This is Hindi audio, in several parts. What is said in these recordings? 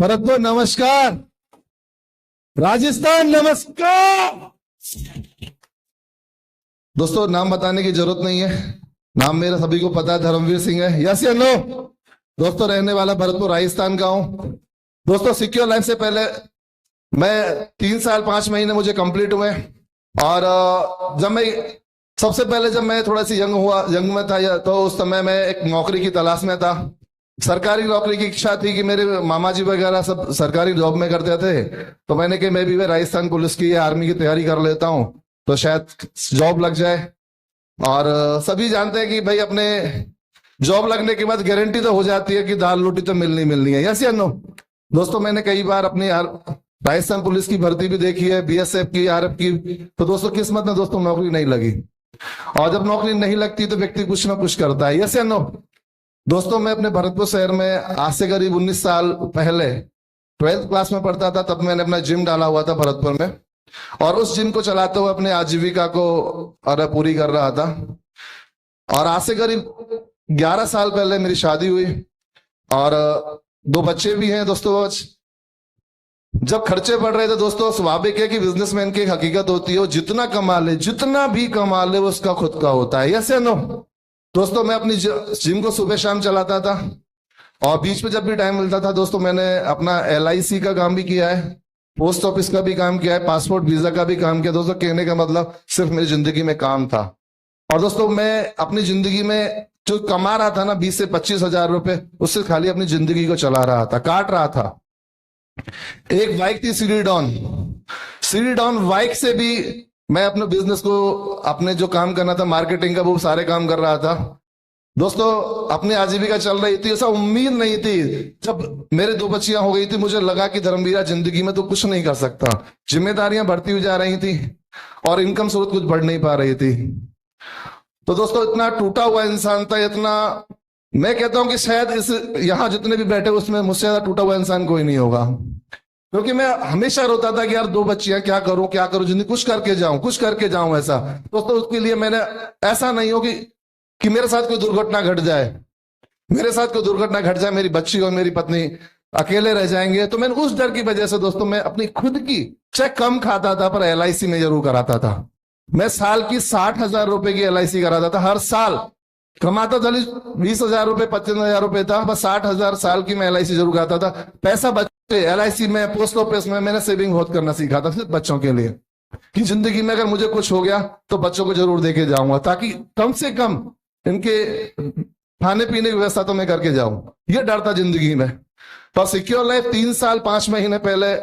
भरतपुर नमस्कार, राजस्थान नमस्कार। दोस्तों नाम बताने की जरूरत नहीं है, नाम मेरा सभी को पता है, धर्मवीर सिंह है। यस या नो? दोस्तों रहने वाला भरतपुर राजस्थान का हूं। दोस्तों सिक्योर लाइफ से पहले मैं 3 साल 5 महीने मुझे कंप्लीट हुए, और सबसे पहले जब मैं थोड़ा सी यंग में था, तो उस समय मैं एक नौकरी की तलाश में था। सरकारी नौकरी की इच्छा थी कि मेरे मामा जी वगैरह सब सरकारी जॉब में करते थे, तो मैंने कहा मैं भी राजस्थान पुलिस की या आर्मी की तैयारी कर लेता हूं तो शायद जॉब लग जाए। और सभी जानते हैं कि भाई अपने जॉब लगने के बाद गारंटी तो हो जाती है कि दाल रोटी तो मिलनी है। यस या नो? दोस्तों मैंने कई बार अपनी राजस्थान पुलिस की भर्ती भी देखी है, बीएसएफ की, आरएफ की, तो दोस्तों किस्मत में दोस्तों नौकरी नहीं लगी। और जब नौकरी नहीं लगती तो व्यक्ति कुछ ना कुछ करता है। यस या नो? दोस्तों मैं अपने भरतपुर शहर में आज से करीब 19 साल पहले 12th क्लास में पढ़ता था, तब मैंने अपना जिम डाला हुआ था भरतपुर में, और उस जिम को चलाते हुए अपने आजीविका को पूरी कर रहा था। और आज से करीब 11 साल पहले मेरी शादी हुई और 2 बच्चे भी हैं। दोस्तों जब खर्चे बढ़ रहे थे दोस्तों, स्वाभाविक है कि बिजनेसमैन की एक हकीकत होती है, वो जितना कमा ले, जितना भी कमा ले, वो उसका खुद का होता है। यस या नो? दोस्तों मैं अपनी जिम को सुबह शाम चलाता था, और बीच में जब भी टाइम मिलता था दोस्तों मैंने अपना LIC का काम भी किया है, पोस्ट ऑफिस का भी काम किया है, पासपोर्ट वीजा का भी काम किया। दोस्तों कहने का मतलब सिर्फ मेरी जिंदगी में काम था। और दोस्तों मैं अपनी जिंदगी में जो कमा रहा था ना 20 से 25 हजार रुपए, उससे खाली अपनी जिंदगी को चला रहा था, काट रहा था। एक बाइक थी सीडी डॉन बाइक से भी मैं अपने बिजनेस को, अपने जो काम करना था मार्केटिंग का, वो सारे काम कर रहा था। दोस्तों अपनी आजीविका चल रही थी, ऐसा उम्मीद नहीं थी। जब मेरे 2 बच्चियां हो गई थी, मुझे लगा कि धर्मवीरा जिंदगी में तो कुछ नहीं कर सकता। जिम्मेदारियां बढ़ती हुई जा रही थी और इनकम स्रोत कुछ बढ़ नहीं पा रही थी। तो दोस्तों इतना टूटा हुआ इंसान था, इतना, मैं कहता हूं कि शायद इस यहां जितने भी बैठे उसमें मुझसे ज्यादा टूटा हुआ इंसान कोई नहीं होगा। क्योंकि मैं हमेशा रोता था कि यार 2 बच्चियां, क्या करूं जिंदगी, कुछ करके जाऊं ऐसा। दोस्तों उसके लिए मैंने, ऐसा नहीं हो कि मेरे साथ कोई दुर्घटना घट जाए, मेरी बच्ची और मेरी पत्नी अकेले रह जाएंगे, तो मैंने उस डर की वजह से दोस्तों मैं अपनी खुद की, चाहे कम खाता था पर LIC में जरूर कराता था। मैं साल की 60,000 रुपए की LIC कराता था, हर साल कमाता था 20,000 रुपए, 25,000 रुपए था, बस 60,000 साल की मैं LIC जरूर कराता था। पैसा बच्चे LIC में, पोस्ट ऑफिस में मैंने सेविंग बहुत करना सीखा था, सिर्फ बच्चों के लिए, कि जिंदगी में अगर मुझे कुछ हो गया तो बच्चों को जरूर देके जाऊंगा, ताकि कम से कम इनके खाने पीने की व्यवस्था तो मैं करके जाऊं। ये डर था जिंदगी में। तो सिक्योर लाइफ 3 साल 5 महीने पहले,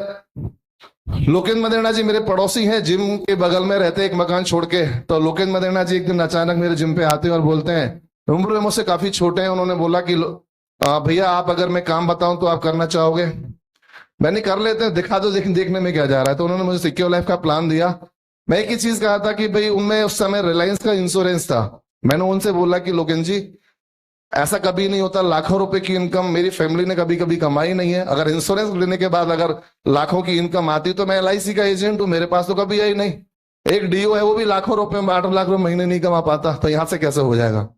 लोकेंद्र मदेरणा जी मेरे पड़ोसी हैं, जिम के बगल में रहते एक मकान छोड़ के। तो लोकेंद्र मदेरणा जी एक दिन अचानक मेरे जिम पे आते हैं और बोलते हैं, उम्र में मुझसे काफी छोटे हैं, उन्होंने बोला कि भैया आप अगर मैं काम बताऊं तो आप करना चाहोगे? मैंने कर लेते हैं, दिखा दो, देखने में क्या जा रहा है। तो उन्होंने मुझे सिक्योर लाइफ का प्लान दिया। मैं एक ही चीज कहा था कि भाई, उनमें उस समय रिलायंस का इंश्योरेंस था। मैंने उनसे बोला कि लोकेंद्र जी ऐसा कभी नहीं होता, लाखों रुपए की इनकम मेरी फैमिली ने कभी कभी कमाई नहीं है, अगर इंश्योरेंस लेने के बाद अगर लाखों की इनकम आती तो मैं LIC का एजेंट हूं, मेरे पास तो कभी आई नहीं। एक DO है, वो भी लाखों रुपए, 8 लाख रुपए महीने नहीं कमा पाता, तो यहां से कैसे हो जाएगा?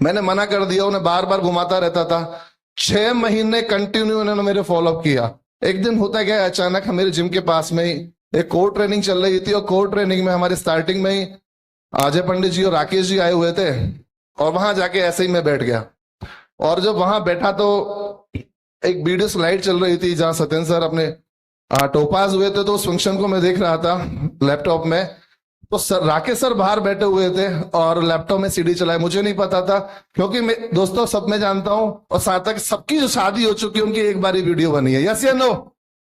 मैंने मना कर दिया, उन्हें बार बार घुमाता रहता था। 6 महीने कंटिन्यू उन्होंने मेरे फॉलोअप किया। एक दिन होता गया, अचानक मेरे जिम के पास में ही एक कोर ट्रेनिंग चल रही थी, और कोर ट्रेनिंग में हमारे स्टार्टिंग में ही अजय पंडित जी और राकेश जी आए हुए थे, और वहां जाके ऐसे ही मैं बैठ गया। और जब वहां बैठा तो एक वीडियो स्लाइड चल रही थी जहां सत्येंद्र सर अपने टोपाज हुए थे, तो उस फंक्शन को मैं देख रहा था लैपटॉप में। तो सर राकेश सर बाहर बैठे हुए थे और लैपटॉप में CD चलाए, मुझे नहीं पता था, क्योंकि मैं दोस्तों सब मैं जानता हूं, और साथ तक सबकी जो शादी हो चुकी है उनकी एक बार ही वीडियो बनी है। यस या नो?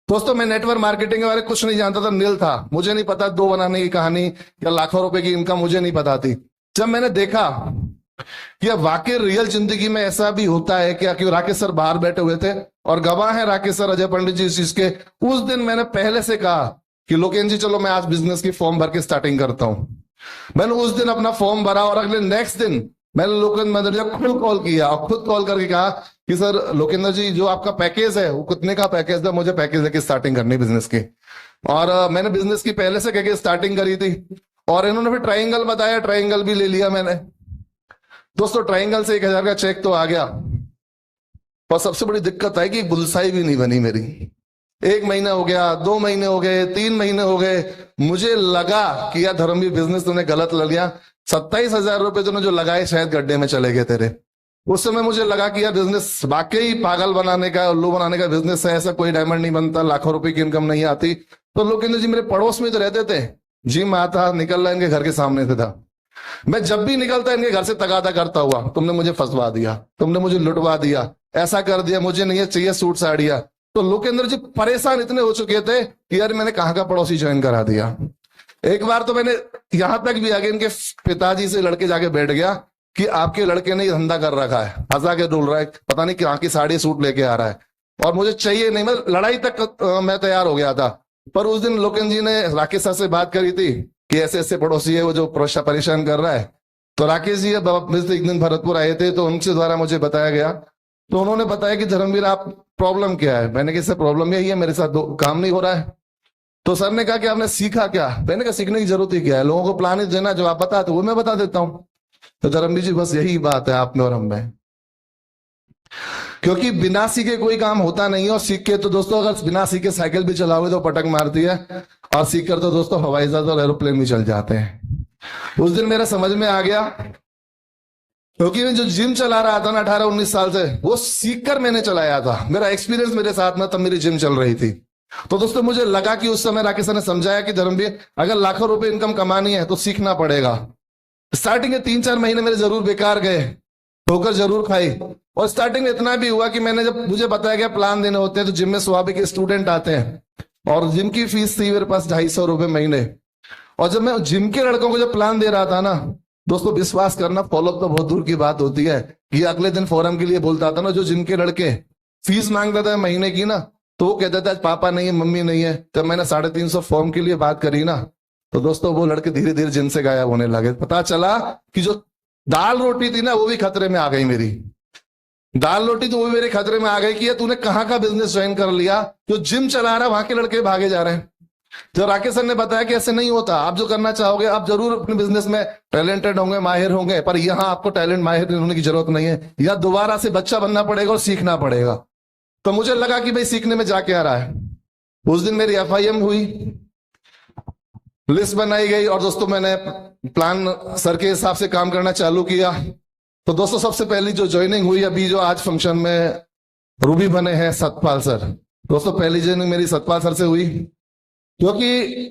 दोस्तों मैं नेटवर्क मार्केटिंग के बारे में कुछ नहीं जानता था, नील था, मुझे नहीं पता 2 बनाने की कहानी या लाखों रुपए की इनकम मुझे नहीं पता थी। जब मैंने देखा कि वाकई रियल जिंदगी में ऐसा भी होता है क्या, कि राकेश सर बाहर बैठे हुए थे और गवाह है राकेश सर, अजय पंडित जी इस चीज के। उस दिन मैंने पहले से कहा कि लोकेंद्र जी चलो मैं आज बिजनेस की फॉर्म भर के स्टार्टिंग करता हूं। मैंने उस दिन अपना फॉर्म भरा, और अगले नेक्स्ट दिन मैंने लोकेंद्र मदेरणा को खुद कॉल किया, और खुद कॉल करके कहा कि सर लोकेंद्र जी जो आपका पैकेज है वो कितने का पैकेज था, मुझे पैकेज लेके स्टार्टिंग करनी बिजनेस की। और मैंने बिजनेस की पहले से कहकर स्टार्टिंग करी थी, और इन्होंने फिर ट्राइंगल बताया, ट्राइंगल भी ले लिया मैंने। दोस्तों ट्राइंगल से 1,000 का चेक तो आ गया, और सबसे बड़ी दिक्कत है कि एक बुलसाई भी नहीं बनी मेरी। 1 महीना हो गया, 2 महीने हो गए, 3 महीने हो गए, मुझे लगा कि यार धर्मवीर बिजनेस तूने गलत ले लिया। 27,000 रुपए तूने जो लगाए शायद गड्ढे में चले गए तेरे। उस समय मुझे लगा कि यार बिजनेस वाकई पागल बनाने का, उल्लू बनाने का बिजनेस है, ऐसा कोई डायमंड नहीं बनता, लाखों रुपए की इनकम नहीं आती। तो लोकेंद्र जी मेरे पड़ोस में तो रहते थे, जिम आता निकल रहा इनके घर के सामने से था। मैं जब भी निकलता इनके घर से तगादा करता हुआ, तुमने मुझे फंसवा दिया, तुमने मुझे लुटवा दिया, ऐसा कर दिया, मुझे नहीं चाहिए सूट साड़ियां। तो लोकेंद्र जी परेशान इतने हो चुके थे कि यार मैंने कहां का पड़ोसी ज्वाइन करा दिया। एक बार तो मैंने यहां तक भी आगे इनके पिताजी से लड़के जाके बैठ गया कि आपके लड़के ने धंधा कर रखा है, हंसा के डुल रहा है, पता नहीं कहां की साड़ी सूट लेके आ रहा है और मुझे चाहिए नहीं। मैं लड़ाई तक मैं तैयार हो गया था। पर उस दिन लोकेंद्र जी ने राकेश सर से बात करी थी कि ऐसे ऐसे पड़ोसी है वो जो परेशान कर रहा है। तो राकेश जी एक दिन भरतपुर आए थे, तो उनसे द्वारा मुझे बताया गया। तो उन्होंने बताया कि धर्मवीर आप प्रॉब्लम क्या है। मैंने कहा प्रॉब्लम यही है, मेरे साथ काम नहीं हो रहा है। तो सर ने कहा कि आपने सीखा क्या। मैंने कहा सीखने की जरूरत ही क्या है, लोगों को प्लान ही देना, जो आप बताते वो मैं बता देता हूं। तो धर्मवीर जी बस यही बात है आप में और हम में, क्योंकि बिना सीखे कोई काम होता नहीं है। और सीख के तो दोस्तों अगर बिना सीखे साइकिल भी चलाओगे तो पटक मारती है, और सीख कर तो दोस्तों हवाई जहाज और एरोप्लेन भी चल जाते हैं। उस दिन मेरा समझ में आ गया, क्योंकि मैं जो जिम चला रहा था ना 18-19 साल से, वो सीख कर मैंने चलाया था। मेरा एक्सपीरियंस मेरे साथ में, तब मेरी जिम चल रही थी। तो दोस्तों मुझे लगा कि उस समय राकेश सर ने समझाया कि धर्मवीर अगर लाखों रुपए इनकम कमानी है तो सीखना पड़ेगा। स्टार्टिंग के 3-4 महीने मेरे जरूर बेकार गए, ठोकर जरूर खाई। और स्टार्टिंग में इतना भी हुआ कि मैंने जब मुझे बताया गया प्लान देने होते हैं, तो जिम में स्वाभाविक स्टूडेंट आते हैं और जिम की फीस थी मेरे पास 250 रुपए महीने। और जब मैं जिम के लड़कों को जब प्लान दे रहा था ना दोस्तों, विश्वास करना, फॉलोअप तो बहुत दूर की बात होती है, कि अगले दिन फोरम के लिए बोलता था ना, जो जिम के लड़के फीस मांगता था महीने की ना, तो वो कहता था पापा नहीं है, मम्मी नहीं है। जब मैंने 350 फॉर्म के लिए बात करी ना, तो दोस्तों वो लड़के धीरे धीरे जिम से गायब होने लगे। पता चला कि जो दाल रोटी थी ना वो भी खतरे में आ गई। मेरी दाल रोटी तो वो भी मेरे खतरे में आ गई कि तूने कहां का बिजनेस ज्वाइन कर लिया, जो जिम चला रहा है वहां के लड़के भागे जा रहे हैं। जो राकेश सर ने बताया कि ऐसे नहीं होता, आप जो करना चाहोगे आप जरूर अपने बिजनेस में टैलेंटेड होंगे, माहिर होंगे, पर यहां आपको टैलेंट माहिर होने की जरूरत नहीं है, या दोबारा से बच्चा बनना पड़ेगा और सीखना पड़ेगा। तो मुझे लगा कि भाई सीखने में जा क्या रहा है। उस दिन मेरी FIM हुई, लिस्ट बनाई गई, और दोस्तों मैंने प्लान सर के हिसाब से काम करना चालू किया। तो दोस्तों सबसे पहली जो ज्वाइनिंग हुई, अभी जो आज फंक्शन में रूबी बने हैं सतपाल सर, दोस्तों पहली ज्वाइनिंग मेरी सतपाल सर से हुई, क्योंकि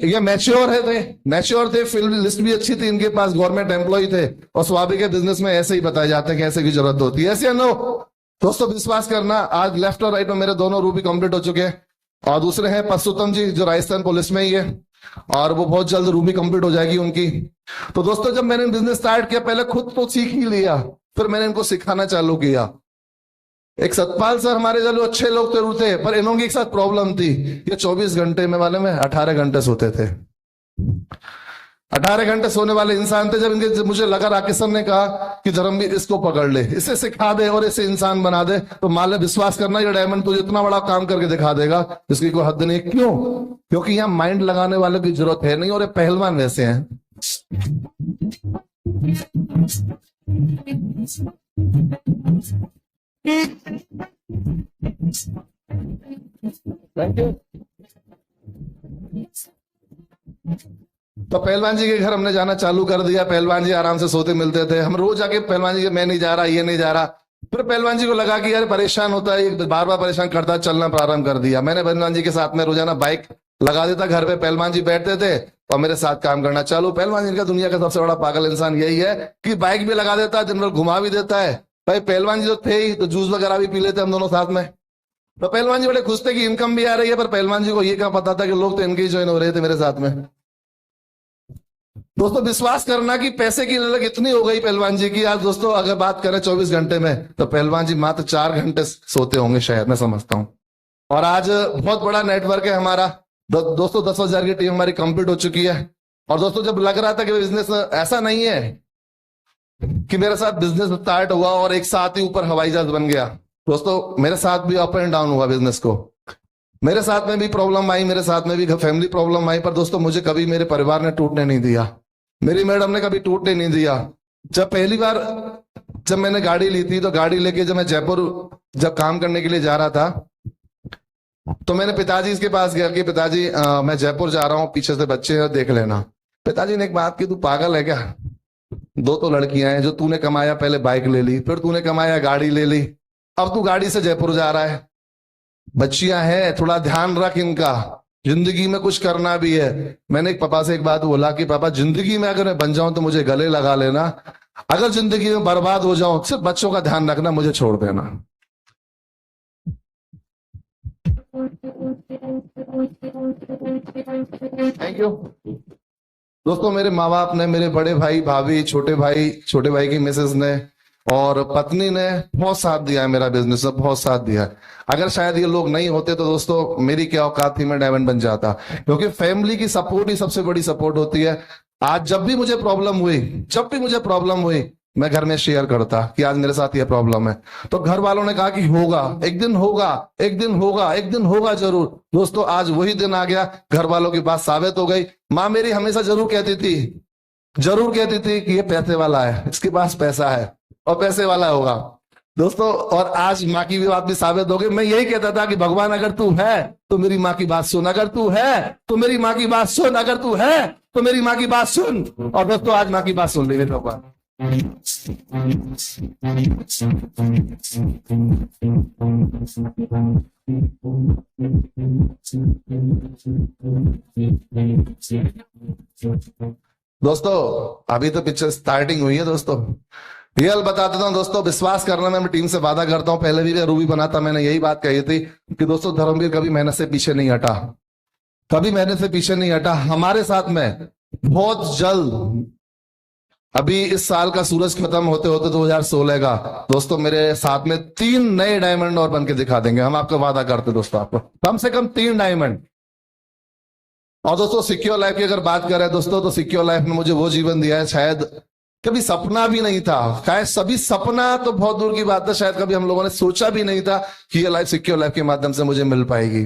ये मैच्योर थे, फील्ड लिस्ट भी अच्छी थी इनके पास, गवर्नमेंट एम्प्लॉय थे, और स्वाभाविक है बिजनेस में ऐसे ही बताए जाते हैं कि ऐसे की जरूरत होती है, ऐसे या नो। दोस्तों विश्वास करना, आज लेफ्ट और राइट में मेरे दोनों रूबी कंप्लीट हो चुके हैं, और दूसरे हैं परसुतम जी जो राजस्थान पुलिस में ही है, और वो बहुत जल्द रूबी कंप्लीट हो जाएगी उनकी। तो दोस्तों जब मैंने बिजनेस स्टार्ट किया, पहले खुद तो सीख ही लिया, फिर मैंने इनको सिखाना चालू किया। एक सतपाल सर हमारे चलो अच्छे लोग जरूर थे, पर इन्होंने एक साथ प्रॉब्लम थी, ये 24 घंटे में वाले में 18 घंटे सोते थे। 18 घंटे सोने वाले इंसान थे। जब मुझे लगा राकेश सर ने कहा कि धर्मवीर इसको पकड़ ले, इसे सिखा दे और इसे इंसान बना दे, तो मान विश्वास करना ये डायमंड तुझे इतना बड़ा काम करके दिखा देगा इसकी कोई हद नहीं। क्यों? क्योंकि यहाँ माइंड लगाने वाले की जरूरत है नहीं, और ये पहलवान वैसे हैं। Thank you. तो पहलवान जी के घर हमने जाना चालू कर दिया। पहलवान जी आराम से सोते मिलते थे, हम रोज आके पहलवान जी मैं नहीं जा रहा, ये नहीं जा रहा। फिर पहलवान जी को लगा कि यार परेशान होता है, बार बार परेशान करता है, चलना प्रारंभ कर दिया। मैंने पहलवान जी के साथ में रोजाना बाइक लगा देता घर पे, पहलवान जी बैठते थे और मेरे साथ काम करना चालू। पहलवान जी का दुनिया का सबसे बड़ा पागल इंसान यही है कि बाइक भी लगा देता है, दिन भर घुमा भी देता है। भाई पहलवान जी जो थे ही तो जूस वगैरह भी पी लेते हम दोनों साथ में। तो पहलवान जी बड़े खुश थे कि इनकम भी आ रही है, पर पहलवान जी को ये क्या पता था कि लोग तो इनके ही ज्वाइन हो रहे थे मेरे साथ में। दोस्तों विश्वास करना कि पैसे की ललक इतनी हो गई पहलवान जी की, आज दोस्तों अगर बात करें 24 घंटे में, तो पहलवान जी मात्र 4 घंटे सोते होंगे शायद, मैं समझता हूं। और आज बहुत बड़ा नेटवर्क है हमारा दोस्तों, 10,000 की टीम हमारी कंप्लीट हो चुकी है। और दोस्तों जब लग रहा था कि बिजनेस ऐसा नहीं है कि मेरे साथ बिजनेस स्टार्ट हुआ और एक साथ ही ऊपर हवाई जहाज बन गया, दोस्तों मेरे साथ भी अप एंड डाउन हुआ बिजनेस को। मेरे साथ में भी प्रॉब्लम आई, मेरे साथ में भी फैमिली प्रॉब्लम आई, पर दोस्तों मुझे कभी मेरे परिवार ने टूटने नहीं दिया, मेरी मैडम ने कभी टूटने नहीं दिया। जब पहली बार जब मैंने गाड़ी ली थी, तो गाड़ी लेके जब मैं जयपुर जब काम करने के लिए जा रहा था, तो मैंने पिताजी के पास गया कि पिताजी मैं जयपुर जा रहा हूँ, पीछे से बच्चे हैं, देख लेना। पिताजी ने एक बात की, तू पागल है क्या? दो तो लड़कियां हैं, जो तूने कमाया पहले बाइक ले ली, फिर तूने कमाया गाड़ी ले ली, अब तू गाड़ी से जयपुर जा रहा है। बच्चियां हैं, थोड़ा ध्यान रख इनका, जिंदगी में कुछ करना भी है। मैंने एक पापा से एक बात बोला कि पापा, जिंदगी में अगर मैं बन जाऊं तो मुझे गले लगा लेना, अगर जिंदगी में बर्बाद हो जाऊं सिर्फ बच्चों का ध्यान रखना, मुझे छोड़ देना। थैंक यू दोस्तों। मेरे माँ बाप ने, मेरे बड़े भाई भाभी, छोटे भाई की मिसेस ने और पत्नी ने बहुत साथ दिया है, मेरा बिजनेस में बहुत साथ दिया है। अगर शायद ये लोग नहीं होते तो दोस्तों मेरी क्या औकात थी, मैं डायमंड बन जाता। क्योंकि फैमिली की सपोर्ट ही सबसे बड़ी सपोर्ट होती है। आज जब भी मुझे प्रॉब्लम हुई, मैं घर में शेयर करता कि आज मेरे साथ ये प्रॉब्लम है, तो घर वालों ने कहा कि होगा, एक दिन होगा जरूर। दोस्तों आज वही दिन आ गया, घर वालों की बात साबित हो गई। माँ मेरी हमेशा जरूर कहती थी कि ये पैसे वाला है, इसके पास पैसा है और पैसे वाला होगा दोस्तों। और आज माँ की भी बात भी साबित हो गई। मैं यही कहता था कि भगवान अगर तू है तो मेरी माँ की बात सुन, अगर तू है तो मेरी माँ की बात सुन, अगर तू है तो मेरी माँ की बात सुन। और दोस्तों आज माँ की बात सुन ली मेरे भगवान। दोस्तों अभी तो पिक्चर स्टार्टिंग हुई है दोस्तों। रियल बता देता हूं दोस्तों, विश्वास करना, मैं टीम से वादा करता हूं, पहले भी रूबी बनाता मैंने यही बात कही थी कि दोस्तों धर्मवीर कभी मेहनत से पीछे नहीं हटा, हमारे साथ में बहुत जल्द, अभी इस साल का सूरज खत्म होते होते 2016 का दोस्तों, मेरे साथ में 3 नए डायमंड और बन के दिखा देंगे हम, आपको वादा करते दोस्तों, आपको कम से कम 3 डायमंड। और दोस्तों सिक्योर लाइफ की अगर बात करें दोस्तों, तो सिक्योर लाइफ ने मुझे वो जीवन दिया है शायद कभी सपना भी नहीं था, शायद सभी सपना तो बहुत दूर की बात है, शायद कभी हम लोगों ने सोचा भी नहीं था कि ये लाइफ सिक्योर लाइफ के माध्यम से मुझे मिल पाएगी।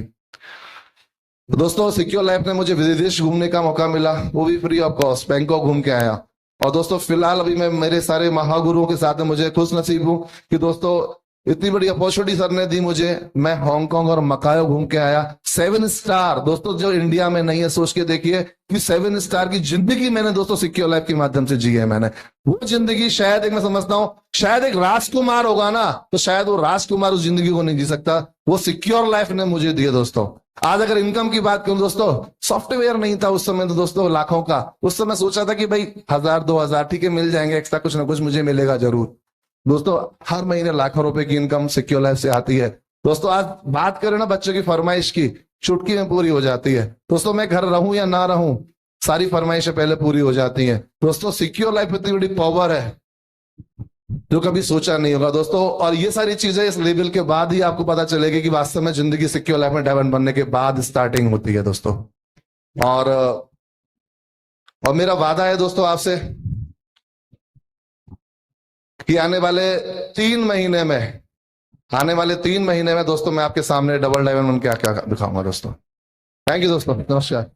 तो दोस्तों सिक्योर लाइफ ने मुझे विदेश घूमने का मौका मिला, वो भी फ्री ऑफ कॉस्ट, बैंकॉक घूम के आया। और दोस्तों फिलहाल अभी मैं मेरे सारे महागुरुओं के साथ में मुझे खुश नसीब हूं कि दोस्तों इतनी बड़ी अपॉर्चुनिटी सर ने दी मुझे, मैं हांगकांग और मकाओ घूम के आया। 7 स्टार दोस्तों जो इंडिया में नहीं है, सोच के देखिए कि 7 स्टार की जिंदगी मैंने दोस्तों सिक्योर लाइफ के माध्यम से जी है मैंने। वो जिंदगी शायद एक, मैं समझता हूं शायद एक राजकुमार होगा ना, तो शायद वो राजकुमार उस जिंदगी को नहीं जी सकता, वो सिक्योर लाइफ ने मुझे दी है दोस्तों। आज अगर इनकम की बात करूं दोस्तों, सॉफ्टवेयर नहीं था उस समय तो दोस्तों लाखों का, उस समय सोचा था कि भाई 1000-2000 ठीक है मिल जाएंगे, एक्स्ट्रा कुछ ना कुछ मुझे मिलेगा जरूर। दोस्तों हर महीने लाखों रुपए की इनकम सिक्योर लाइफ से आती है दोस्तों। आज बात करें ना बच्चों की फरमाइश की, चुटकी में पूरी हो जाती है दोस्तों। मैं घर रहूं या ना रहूं, सारी फरमाइशें पहले पूरी हो जाती हैं दोस्तों। सिक्योर लाइफ इतनी बड़ी पावर है जो कभी सोचा नहीं होगा दोस्तों। और ये सारी चीजें इस लेवल के बाद ही आपको पता चलेगी कि वास्तव में जिंदगी सिक्योर लाइफ में डायमंड बनने के बाद स्टार्टिंग होती है दोस्तों। और मेरा वादा है दोस्तों आपसे कि आने वाले 3 महीने में दोस्तों मैं आपके सामने डबल डायमंड बन के आके दिखाऊंगा दोस्तों। थैंक यू दोस्तों, नमस्कार।